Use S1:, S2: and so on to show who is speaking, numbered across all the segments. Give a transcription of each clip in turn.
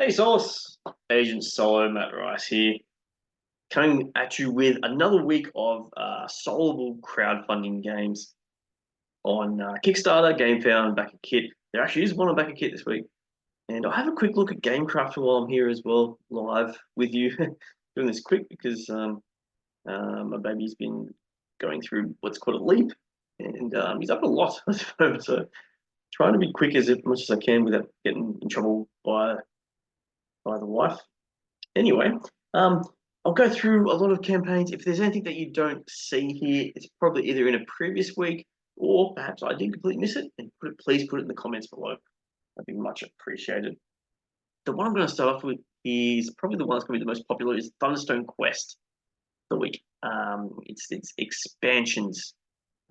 S1: Hey Solace, Agent Solo, Matt Rice here, coming at you with another week of solvable crowdfunding games on Kickstarter, Gamefound, Backerkit. There actually is one on Backerkit this week, and I'll have a quick look at Gamecrafter while I'm here as well, live with you, doing this quick because my baby's been going through what's called a leap, and he's up a lot at the moment, so trying to be quick as much as I can without getting in trouble by the wife. Anyway, um, I'll go through a lot of campaigns. If there's anything that you don't see here, it's probably either in a previous week or perhaps I did completely miss it. And please put it in the comments below. That'd be much appreciated. The one I'm going to start off with is probably the one that's going to be the most popular is Thunderstone Quest of the week. It's expansions.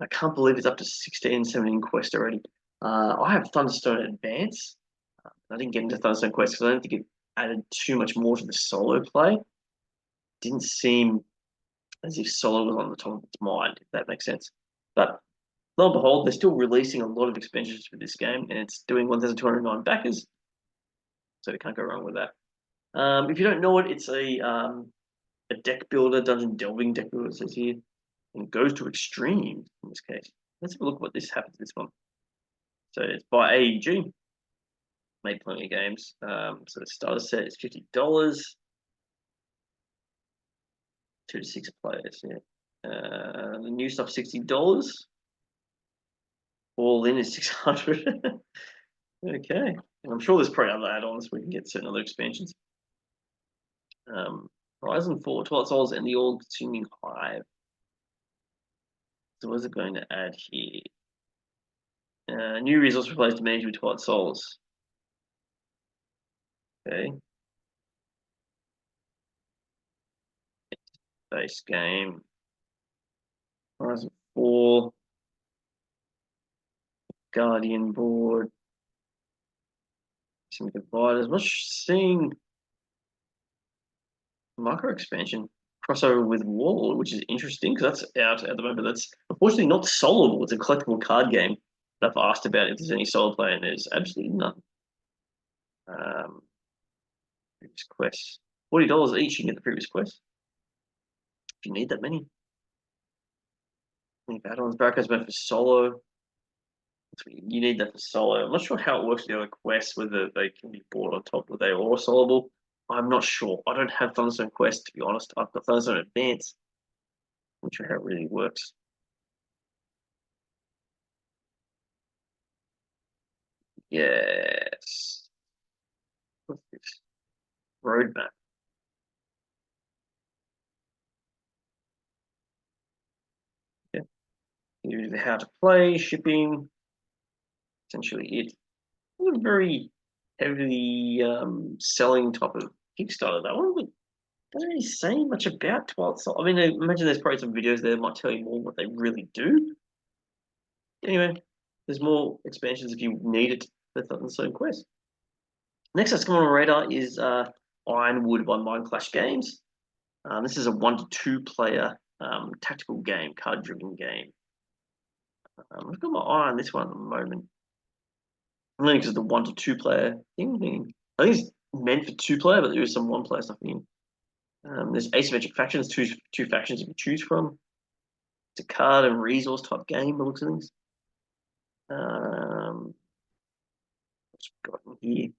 S1: I can't believe it's up to 16, 17 quests already. I have Thunderstone Advance. I didn't get into Thunderstone Quest because I don't think it added too much more to the solo play. Didn't seem as if solo was on the top of its mind, if that makes sense. But lo and behold, they're still releasing a lot of expansions for this game, and it's doing 1,209 backers, so you can't go wrong with that. If you don't know it, it's a deck builder, dungeon delving deck builder, it says here, and it goes to extremes in this case. Let's have a look at what this happens to this one. So it's by AEG, made plenty of games. So the starter set is $50. 2 to 6 players, yeah. The new stuff $60. All in is 600. Okay, and I'm sure there's probably other add-ons we can get certain other expansions. Horizon 4, Twilight Souls, and the All-Consuming Hive. So what is it going to add here? New resource replace to manage with Twilight Souls. Okay. Base game. Horizon 4. Guardian board. Some dividers. Much seeing micro expansion crossover with Warlord, which is interesting because that's out at the moment. That's unfortunately not soloable. It's a collectible card game. I've asked about if there's any solo play, and there's absolutely none. Previous quests, $40 each. You can get the previous quest if you need that many. Any add-ons? Barricades meant for solo. You need that for solo. I'm not sure how it works with the other quests, whether they can be bought on top, whether they are all soloable. I'm not sure. I don't have Thunderstone Quest, to be honest. I've got Thunderstone Advance. I'm not sure how it really works. Yes. What's this? Roadmap. Yeah. Here's the how to play, shipping, essentially it. Not a very heavily selling type of Kickstarter, that one, but doesn't really say much about Twilight Soul. I mean, I imagine there's probably some videos there that might tell you more what they really do. Anyway, there's more expansions if you need it for Thunderstone Quest. Next that's coming on the radar is Ironwood by Mind Clash Games. This is a 1 to 2 player tactical game, card-driven game. I've got my eye on this one at the moment. Only because of the 1 to 2 player thing. I think it's meant for 2 player, but there is some 1 player stuff in. There's asymmetric factions, two factions you can choose from. It's a card and resource type game, by looks of things. What's got in here?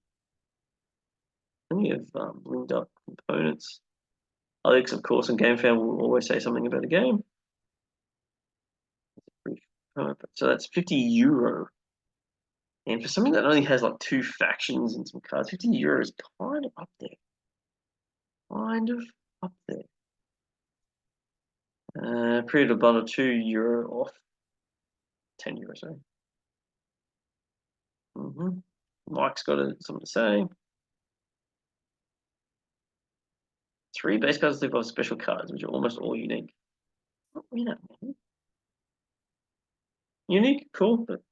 S1: Plenty of linked up components. Alex, of course, and Gamefound will always say something about a game. So that's €50. And for something that only has like 2 factions and some cards, €50 is kind of up there. Kind of up there. Pre-order bundle €2 off. €10, sorry. Mike's got something to say. 3 base cards live off special cards, which are almost all unique. Not really that many. Unique, cool, but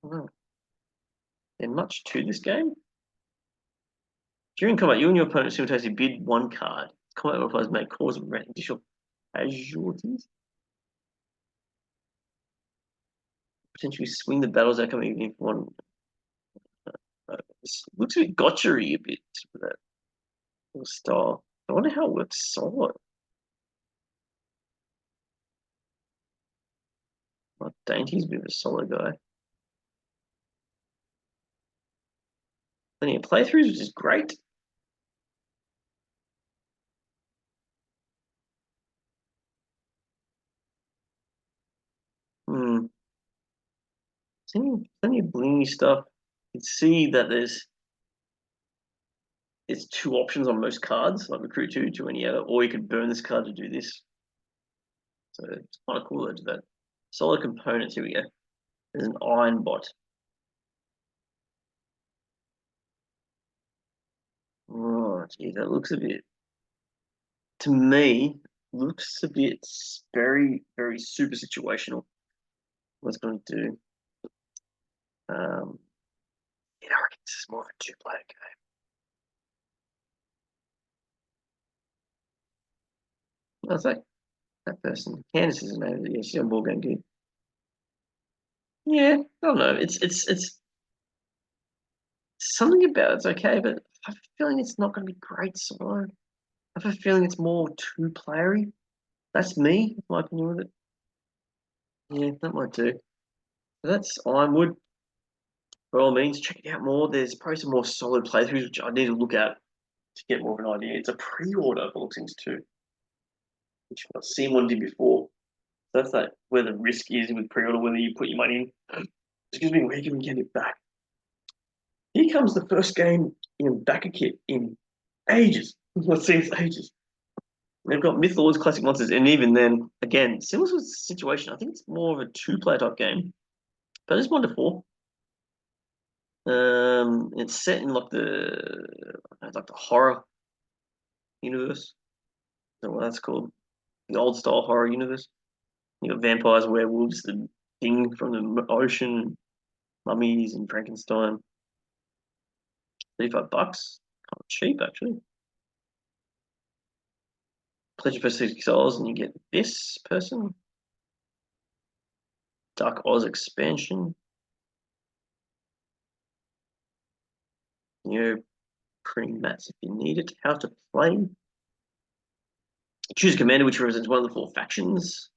S1: wow. There's much to this game. During combat, you and your opponent simultaneously bid 1 card. Combat modifiers may cause additional casualties. Potentially swing the battle's outcome even if one. This looks a bit gotcha-y a bit with that little style. I wonder how it works solo. Like Dainty's a bit of a solo guy. Plenty of playthroughs, which is great. Hmm. Plenty of blingy stuff. You can see that there's two options on most cards, like recruit two to any other, or you could burn this card to do this. So it's kind of cool to do that. Solo components, here we go. There's an iron bot. Oh, gee, that looks a bit, to me, looks a bit very, very super situational. What's going to do? Yeah, I reckon this is more of a two-player game. That's like that person. Candace is her name. Yeah, she's on Board Game Geek. Yeah, I don't know. It's something about it's okay, but I have a feeling it's not going to be great solo. I have a feeling it's more two-playery. That's me, my opinion with it. Yeah, that might do. So that's Ironwood. By all means, check it out more. There's probably some more solid playthroughs which I need to look at to get more of an idea. It's a pre-order for things too, which I've seen one did before. So that's like where the risk is with pre-order, whether you put your money in. Excuse me, where can we get it back? Here comes the first game in Backerkit in ages. It seems ages. They've got Mythlords, Classic Monsters, and even then, again, similar sort of situation. I think it's more of a two-player type game, but it's 1 to 4. It's set in like the horror universe. Is that what that's called? The old style horror universe. You got vampires, werewolves, the thing from the ocean, mummies, and Frankenstein. $35, kind of cheap actually. Pleasure for $6, and you get this person. Dark Oz expansion. You know, printing mats if you need it. How to play. Choose a commander which represents one of the 4 factions.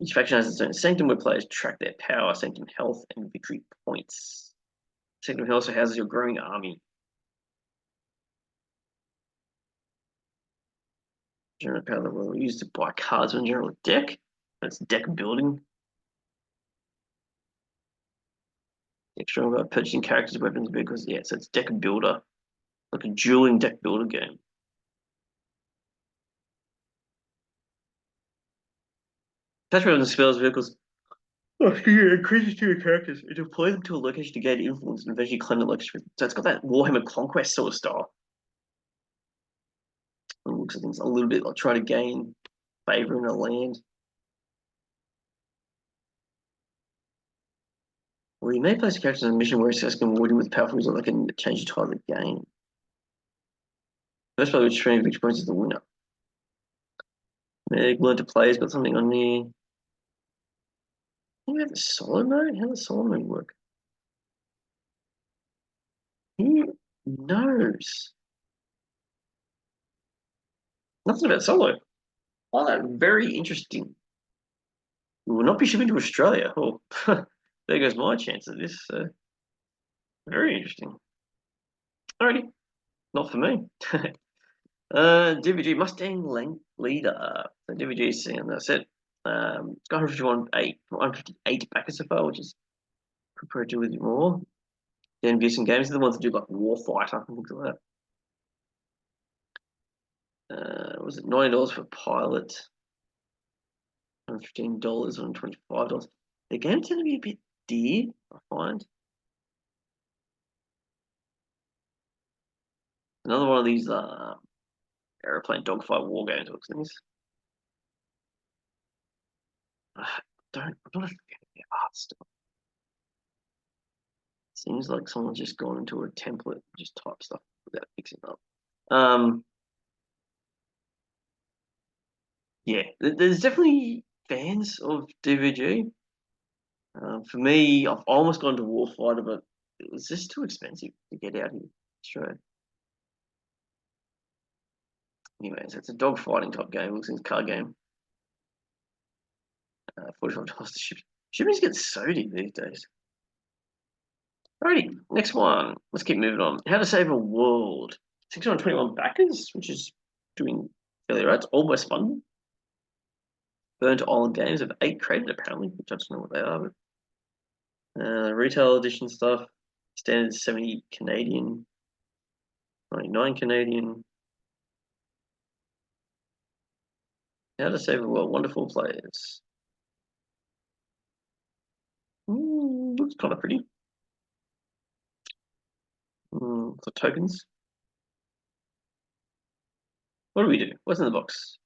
S1: Each faction has its own sanctum where players track their power, sanctum health, and victory points. Sanctum health also houses your growing army. General power that will use to buy cards on general deck. That's deck building. Extra about purchasing characters, weapons, vehicles. Yeah, so it's deck builder. Like a dueling deck builder game. Attachment of the spells, vehicles. Oh, increases to your characters. It deploys them to a location to gain influence and eventually claim the location. So it's got that Warhammer Conquest sort of style. It looks at things a little bit like trying to gain favor in a land. Well, you may place a character in a mission where it's can reward you with powerful result that can change the tide of the game. First player which train victory points is the winner. They learn to play, it's got something on there. You have the solo mode? How does solo mode work? Who knows? Nothing about solo. Oh, that very interesting. We will not be shipping to Australia. Oh, there goes my chance of this. Very interesting. Alrighty, not for me. DVG Mustang Leader. So DVG is seeing that's it. It's got 158 backers so far, which is prepared to do with more. Then some games are the ones that do like Warfighter and things like that. Was it $90 for Pilot? $115, $125. The games tend to be a bit dear, I find. Another one of these airplane dogfight war games looks nice. I'm not a fan of the art stuff. Seems like someone's just gone into a template and just type stuff without fixing it up. Yeah, there's definitely fans of DVG. For me, I've almost gone to Warfighter, but it was just too expensive to get out here. Australia. Anyways, it's a dog fighting type game. Looks like a card game. $45 to ship. Shipping's getting so deep these days. Alrighty, next one. Let's keep moving on. How to Save a World. 621 backers, which is doing fairly right. It's almost fun. Burnt Island Games have 8 created apparently, which I don't know what they are. But, retail edition stuff. Standard 70 Canadian. 99 Canadian. How to Save a World. Wonderful players. Looks kind of pretty. For tokens. What do we do? What's in the box?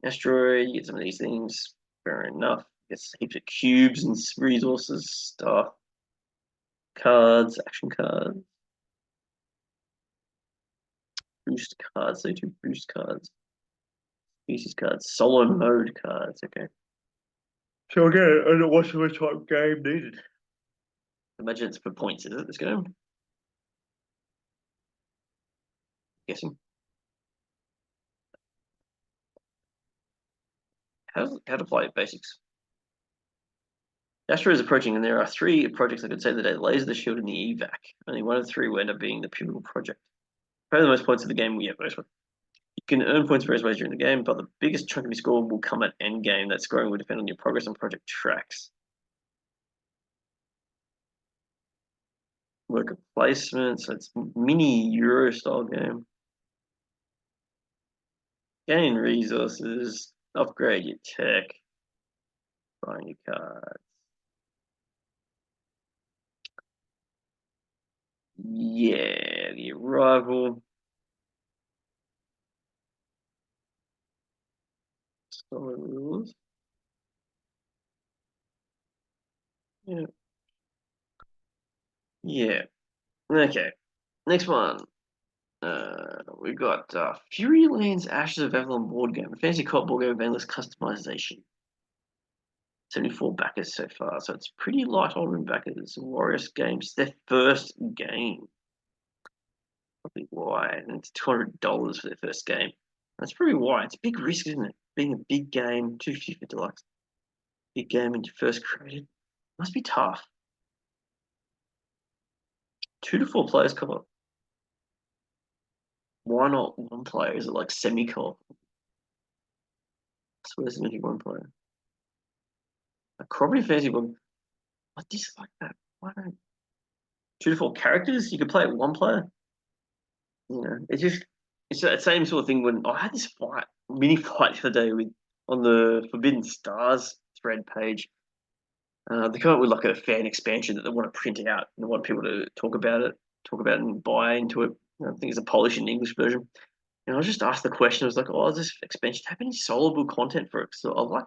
S1: Asteroid, you get some of these things. Fair enough. Gets heaps of cubes and resources, stuff. Cards, action cards. Boost cards, so 2 boost cards. Species cards, solo mode cards, okay. So again, I don't know what sort of type game needed. Imagine it's for points, is it, this game? Guessing. How to play basics. Astro is approaching, and there are 3 projects I could save the day: the laser, the shield, and the evac. Only one of the 3 will end up being the pivotal project. Probably the most points of the game, yeah, most one. You can earn points various ways during the game, but the biggest chunk of your score will come at end game. That scoring will depend on your progress on project tracks. Worker placement, so it's mini Euro style game. Gain resources, upgrade your tech, buy new cards. Yeah, the arrival. Solid rules. Yeah. Yeah. Okay. Next one. We got Furylands Ashes of Avalon board game. A fancy co-op board game with endless customization. 74 backers so far, so it's pretty light on backers. Warriors Games, their first game. Probably why. And it's $200 for their first game. That's probably why. It's a big risk, isn't it? Being a big game, 250 for deluxe. Big game and you first created. Must be tough. 2 to 4 players co-op. Why not one player? Is it like semi-co-op? I swear there's only one player. A property fancy one. I dislike that. Why don't 2 to 4 characters? You could play it one player. You know, it's that same sort of thing when I had this mini fight the other day on the Forbidden Stars thread page. They come up with like a fan expansion that they want to print out and they want people to talk about it and buy into it. I think it's a Polish and English version. And I was just asked the question. I was like, "Oh, is this expansion have any soloable content for it?" So I like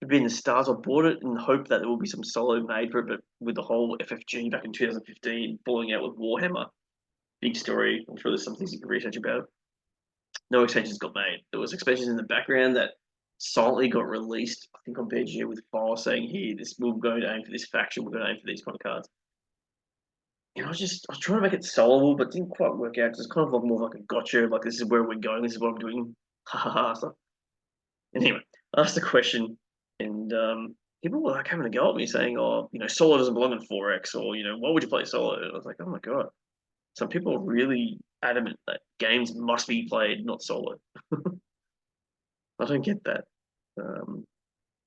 S1: Forbidden Stars. I bought it in the hope that there will be some solo made for it, but with the whole FFG back in 2015 falling out with Warhammer, big story. I'm sure there's some things you can research about it. No extensions got made. There was expansions in the background that silently got released, I think on BGA with files saying, "Here, this we're going to aim for this faction, we're going to aim for these kind of cards." And I was trying to make it soloable, but didn't quite work out because it's kind of like more like a gotcha, like this is where we're going, this is what I'm doing, ha ha ha stuff. Anyway, I asked the question, and people were like having a go at me saying, "Oh, solo doesn't belong in 4X," or "Why would you play solo?" And I was like, "Oh my god." Some people are really adamant that games must be played not solo. I don't get that.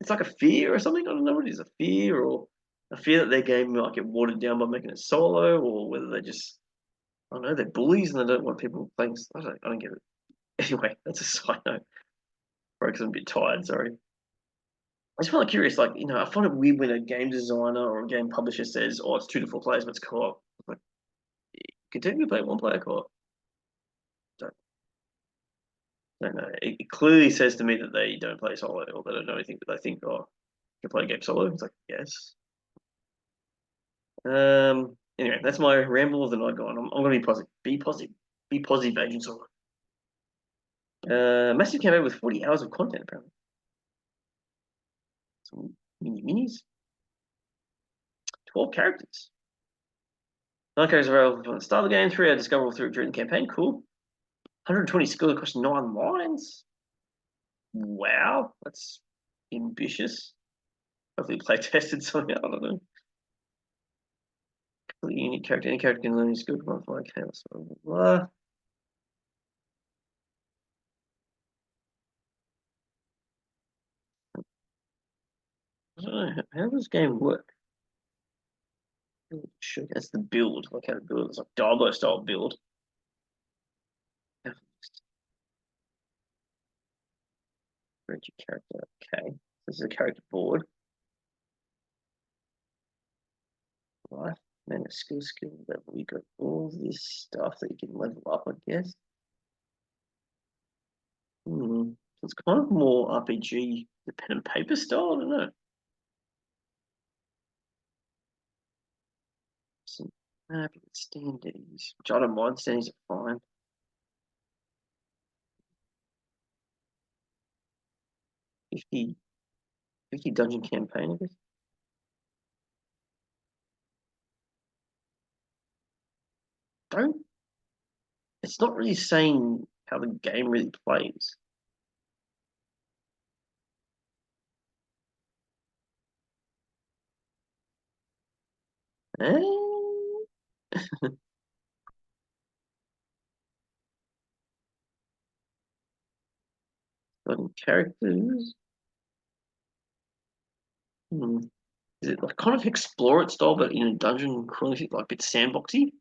S1: It's like a fear or something. I don't know what it is, a fear or a fear that their game might get watered down by making it solo, or whether they just, I don't know, they're bullies and they don't want people playing. I don't get it. Anyway, that's a side note. Because I'm a bit tired, sorry. I just find it curious, like, I find it weird when a game designer or a game publisher says, "Oh, it's 2 to 4 players, but it's co-op." Like, you can technically play one player co-op. Don't know. It clearly says to me that they don't play solo or they don't know anything, but they think, "Oh, you can play a game solo." It's like, yes. Anyway, that's my ramble of the night gone. I'm gonna be positive. Be positive. Be positive, Agent Zorro. Massive campaign with 40 hours of content apparently. Some minis. 12 characters. 9 characters available from the start of the game, 3 are discoverable during the campaign. Cool. 120 skills across 9 lines. Wow, that's ambitious. Hopefully play tested something, I don't know. Completely unique character. Any character can learn a skill from my chaos. Blah, blah, blah. I don't know, how does this game work? Sure, that's the build. Like how to build. It's like Diablo style build. Create your character. Okay. This is a character board. Right. Then a skill level. You got all this stuff that you can level up, I guess. So it's kind of more RPG, the pen and paper style. I don't know. Some standees, which I don't mind. Standees are fine. 50 dungeon campaign, I guess. Don't. It's not really saying how the game really plays. Eh? Characters. Is it like kind of explore it style, but in a dungeon crawling, like a bit sandboxy?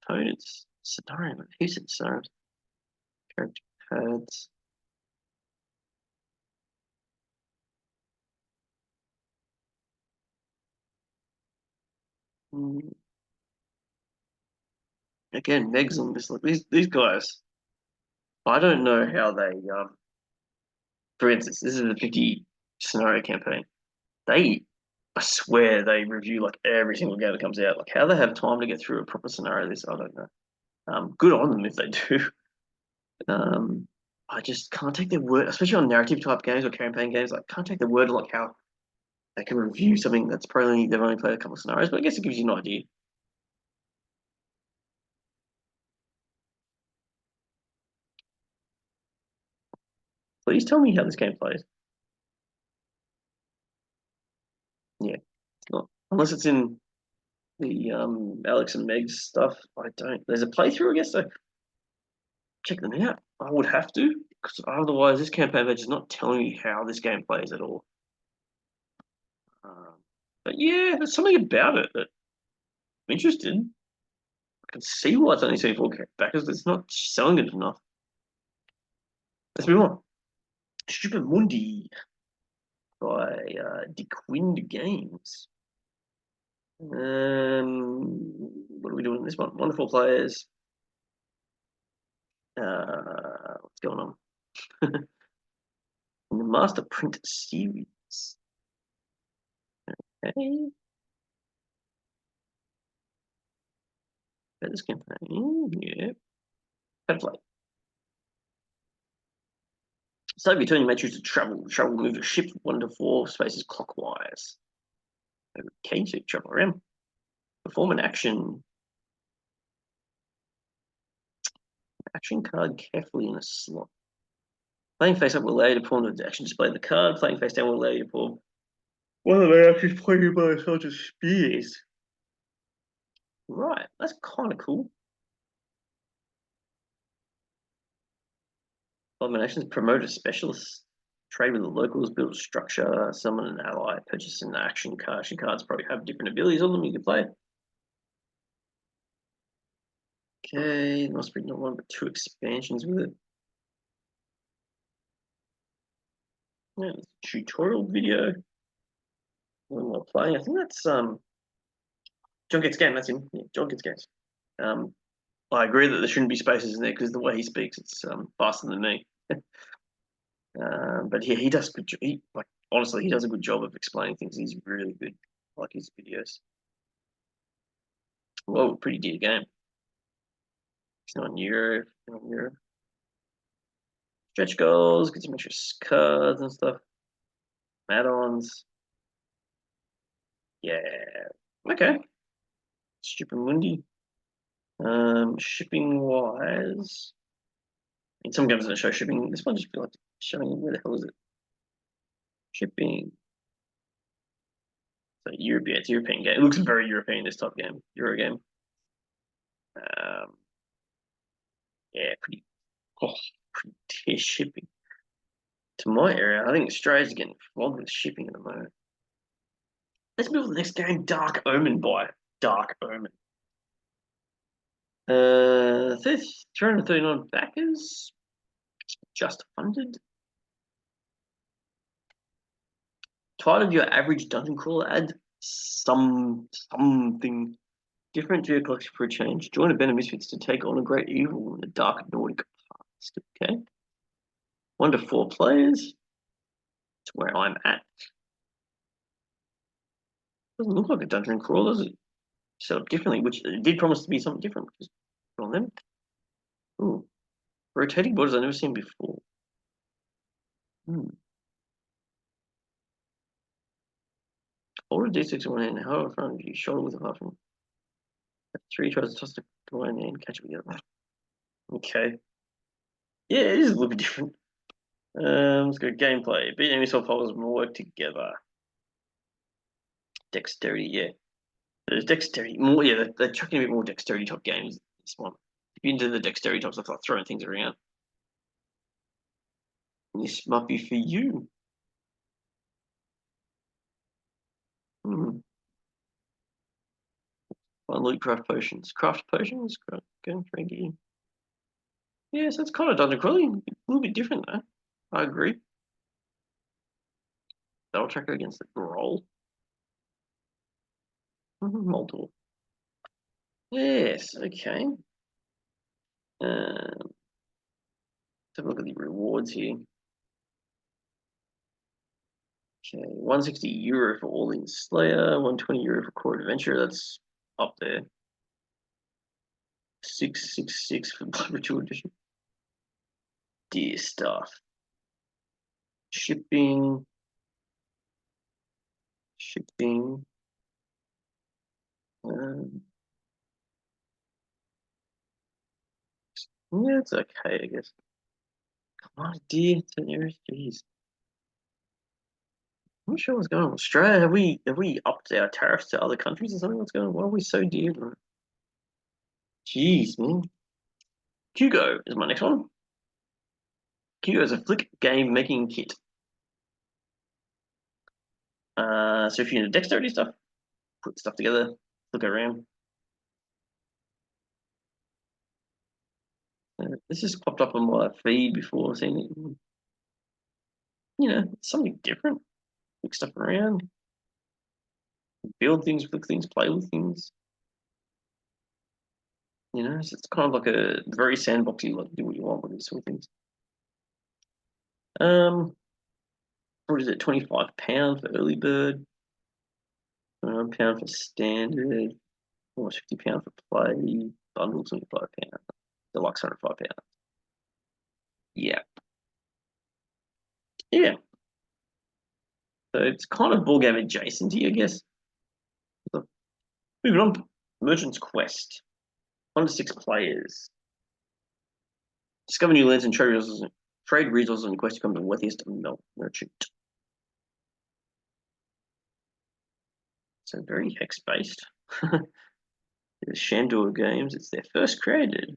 S1: Components, scenario, who said scenarios? Character pads. Again, Megs on this. Like these guys. I don't know how they. For instance, this is a 50 scenario campaign. They, I swear, they review like every single game that comes out. Like how they have time to get through a proper scenario. This I don't know. Good on them if they do. I just can't take their word, especially on narrative type games or campaign games. Like can't take their word like how they can review something that's probably they've only played a couple of scenarios. But I guess it gives you an idea. Please tell me how this game plays. Yeah, it's not unless it's in the Alex and Meg's stuff. I don't. There's a playthrough, I guess. So check them out. I would have to because otherwise, this campaign page is not telling me how this game plays at all. But yeah, there's something about it that I'm interested. I can see why it's only 74 backers. It's not selling it enough. Let's move on. Stupor Mundi by DeQuind Games. What are we doing in this one? Wonderful players. What's going on? In the Master Print series. Okay. This campaign, yeah. Fair play. So if you turn your matrix to travel, travel will move your ship 1 to 4 spaces clockwise. Okay, so you travel around. Perform an action. Action card carefully in a slot. Playing face up will allow you to perform the action display of the card. Playing face down will allow you to perform one of the actions played by a soldier spears. Right, that's kind of cool. Eliminations promote a specialist. Trade with the locals, build structure, summon an ally, purchase an action card. Action cards probably have different abilities on them you can play. Okay, there must be not one but 2 expansions with it. Yeah, tutorial video. One more playing. I think that's John Gets Game. That's him. Yeah, John Gets Games. I agree that there shouldn't be spaces in there because the way he speaks, it's faster than me. But yeah, he does good. Like honestly, he does a good job of explaining things. He's really good. I like his videos. Whoa, pretty dear game. It's not Euro. Not Euro. Stretch goals, get some extra cards and stuff. Add-ons. Yeah. Okay. Stupor Mundi. Shipping wise, in some games that show shipping, this one just feel like showing where the hell is it? Shipping. So European, it's a European game. It looks very European, this type of game, Euro game. Yeah, oh, pretty tier shipping. To my area, I think Australia's getting flogged with shipping at the moment. Let's move to the next game, Dark Omen by Dark Omen. 339 backers, just funded. Tired of your average dungeon crawler ad? Something different to your collection for a change. Join a band of misfits to take on a great evil in the dark Nordic past. Okay. 1 to 4 players. That's where I'm at. Doesn't look like a dungeon crawler, does it? Set up differently, which it did promise to be something different. Just put on them. Ooh. Rotating borders I've never seen before. Hold a D6 in one hand, however in front of you, shoulder with a weapon. 3 tries to toss the one hand, catch it with the other. Okay. Yeah, it is a little bit different. Let's go gameplay. Beat enemy solve puzzles and work together. Dexterity, yeah. There's dexterity. More, yeah, they're chucking a bit more dexterity top games. This one. If you're into the dexterity top stuff, like throwing things around. This might be for you. Loot craft potions. Craft potions? Going Frankie. Yeah, so it's kind of dungeon crawling. A little bit different though. I agree. Battle tracker against the roll. Multiple. Yes, okay. Let's have a look at the rewards here. Okay, €160 for All In Slayer, €120 for Core Adventure. That's up there. 666 for Blood Ritual Edition. Dear stuff. Shipping. Yeah, it's okay, I guess. Come on, dear, 10 euros, jeez. I'm not sure what's going on. Australia, have we upped our tariffs to other countries or something? What's going on? Why are we so dear? Jeez, man. Kugo is my next one. Kugo is a flick game making kit. So if you're into dexterity stuff, put stuff together, look around. This just popped up on my feed before seeing it. You know, it's something different. Flick stuff around, build things, flick things, play with things. You know, so it's kind of like a very sandboxy, like do what you want with these sort of things. What is it? £25 for early bird, £21 for standard, almost £50 for play, bundle £25, deluxe £105. Yeah. Yeah. So it's kind of board game adjacent, I guess. So, moving on, Merchant's Quest. 1 to 6 players. Discover new lands and trade resources on your quest to become the wealthiest merchant. So very hex based. The Shandor games, it's their first created.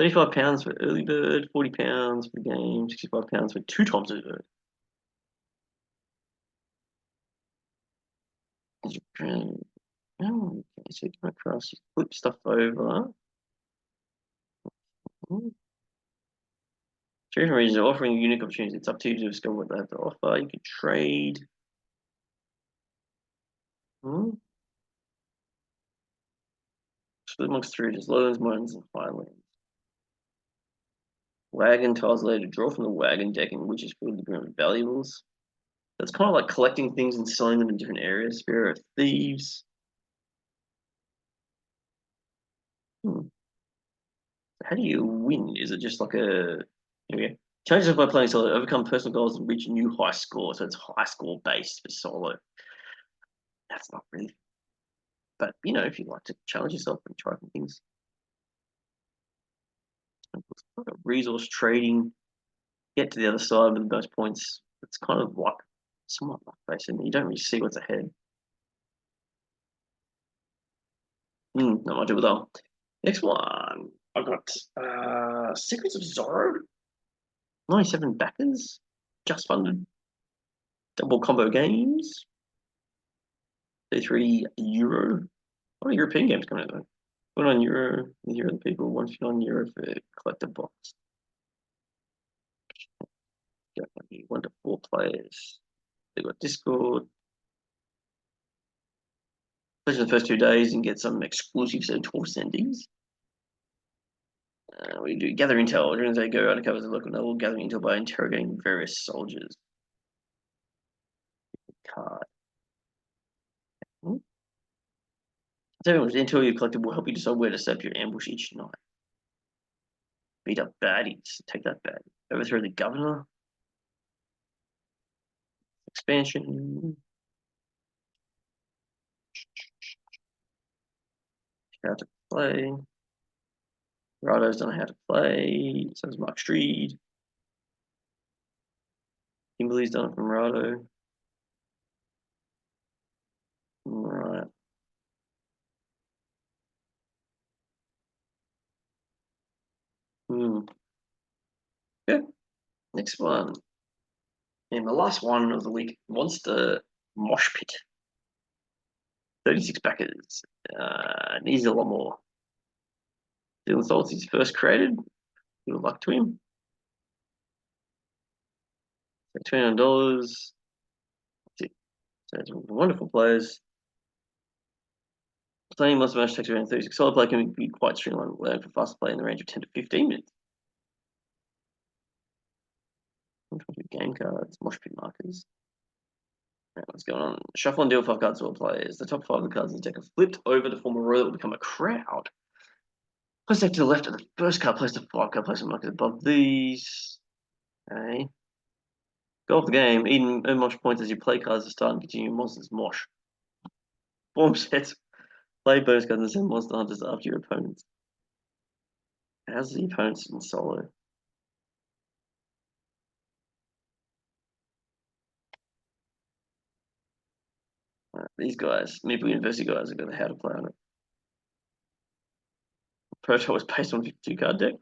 S1: £35 for early bird, £40 for the game, £65 for 2 times early bird. Oh, okay, so you come across, you flip stuff over. Different regions are offering unique opportunities. It's up to you to discover what they have to offer. You can trade. Split amongst 3 regions, lowlands, mountains, and highlands. Wagon tiles later to draw from the wagon deck, in which is filled with valuables. That's kind of like collecting things and selling them in different areas. Spirit of Thieves. How do you win? Is it just like a okay? Changes by playing solo, overcome personal goals and reach a new high score. So it's high score based for solo. That's not really. But you know, if you like to challenge yourself and try some things, like a resource trading, get to the other side with those points. It's kind of like somewhat like facing. You don't really see what's ahead. Not much of it though. Next one, I got Secrets of Zorro. 97 backers, just funded. Double combo games. €33. A lot of European games coming out though. €1 with Euro people, €1 for collector box. Got 1 to 4 players. They got Discord. Play the first 2 days and get some exclusive tour sendies. We do gather intel. During the day, go undercover as a local novel, gather intel by interrogating various soldiers. Card. Intel you collected will help you decide where to set up your ambush each night. Beat up baddies. Take that bad. Overthrow the governor. Expansion. How to play. Rado's don't know how to play. So does Mark Streed. Kimberly's done it from Rado. Right. Yeah. Next one. And the last one of the week, Monster Mosh Pit. 36 backers. Needs a lot more. Dylan Salt's his first created. Good luck to him. So $29. That's it. So it's wonderful players. Playing Monster Mash takes around 36. Solid play can be quite streamlined, allowing for fast play in the range of 10 to 15 minutes. Game cards, Mosh Pit markers. Right, what's going on? Shuffle and deal 5 cards to all players. The top 5 of the cards in the deck are flipped over to form a row that will become a crowd. Place deck to the left of the first card, place the 5 card, place the markers above these. Okay. Go off the game. Earn Mosh points as you play cards to start and continue monsters Mosh. Form sets. Play bonus cards and send monster hunters after your opponents. How's the opponents in solo? These guys, Maple University guys, have got how to play on it. Proto was based on 52 card deck.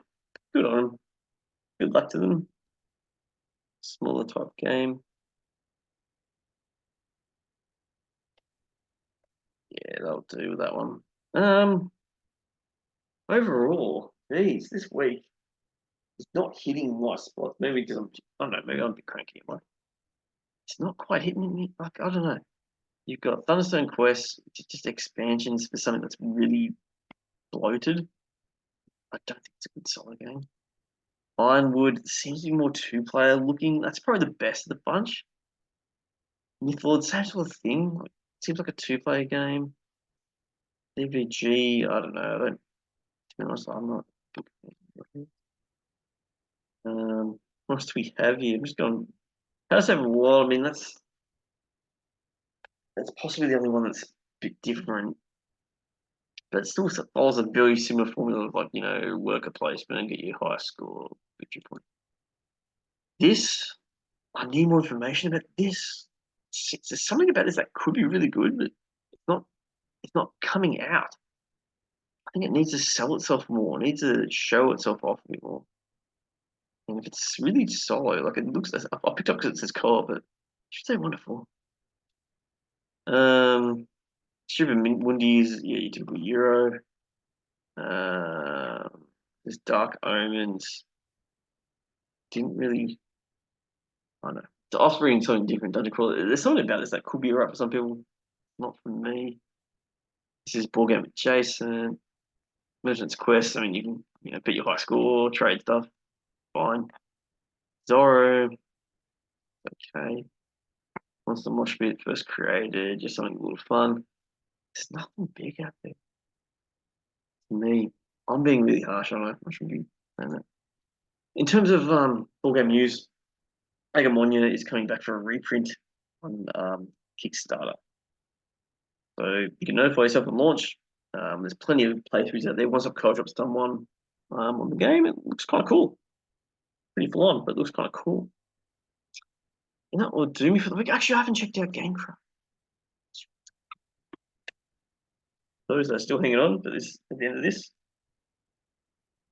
S1: Good on them. Good luck to them. Smaller type game. Yeah, that'll do with that one. Overall, geez, this week is not hitting my spot. Maybe because I don't know, maybe I'm a bit cranky. It's not quite hitting me. Like, I don't know. You've got Thunderstone quests, which is just expansions for something that's really bloated. I don't think it's a good solo game. Ironwood seems to be more 2-player looking. That's probably the best of the bunch. Mythlords, same sort of thing. Seems like a 2-player game. DVG, I don't know. To be honest, I'm not. What else do we have here? I'm just going. House Over Wall. I mean, that's possibly the only one that's a bit different, but it still follows a very similar formula of worker placement and get your high score, victory point. This, I need more information about this. There's something about this that could be really good, but it's not. It's not coming out. I think it needs to sell itself more. It needs to show itself off a bit more. And if it's really solo, like it looks, I picked up because it says co-op, but it should say wonderful. Stupor Mundi is your typical Euro. There's Dark Omens. Didn't really, I don't know. The Offspring is something different, don't you call it? There's something about this that could be right for some people, not for me. This is Board Game with Jason. Merchant's Quest. I mean, you can bet your high score, trade stuff. Fine. Zorro. Okay. Monster Mosh Pit first created, just something a little fun. There's nothing big out there. For me, I'm being really harsh on it. I should be saying that. In terms of full game news, Agemonia is coming back for a reprint on Kickstarter. So you can notify yourself at launch. There's plenty of playthroughs out there. Once I've Drop's done one on the game, it looks kind of cool. Pretty full on, but it looks kind of cool. You know what will do me for the week? Actually, I haven't checked out Gamecraft. Those that are still hanging on, but this at the end of this,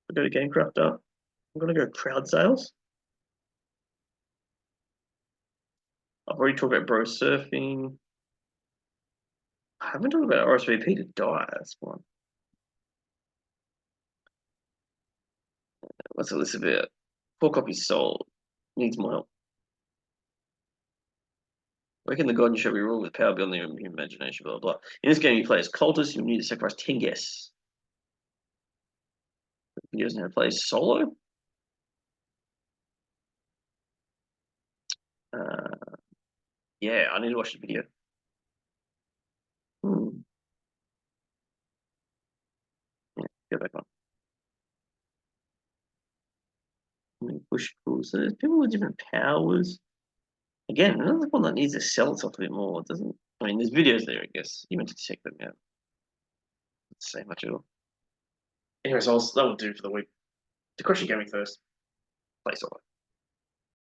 S1: I'll go to Gamecrafter. I'm gonna go crowd sales. I've already talked about bro surfing. I haven't talked about RSVP to die. That's one. What's the list about? 4 copies sold. Needs more help. Waking the god and shall be ruled with power beyond the imagination, blah, blah, blah. In this game, you play as cultists. You need to sacrifice 10 guests. He doesn't know how to play solo. Yeah, I need to watch the video. Yeah, go back on. Push pulls. So there's people with different powers. Again, another one that needs to sell itself a bit more. It doesn't. I mean, there's videos there, I guess. You meant to check them out. Don't say much at all. Anyways, that will do for the week. To crush your gaming first. Play solo.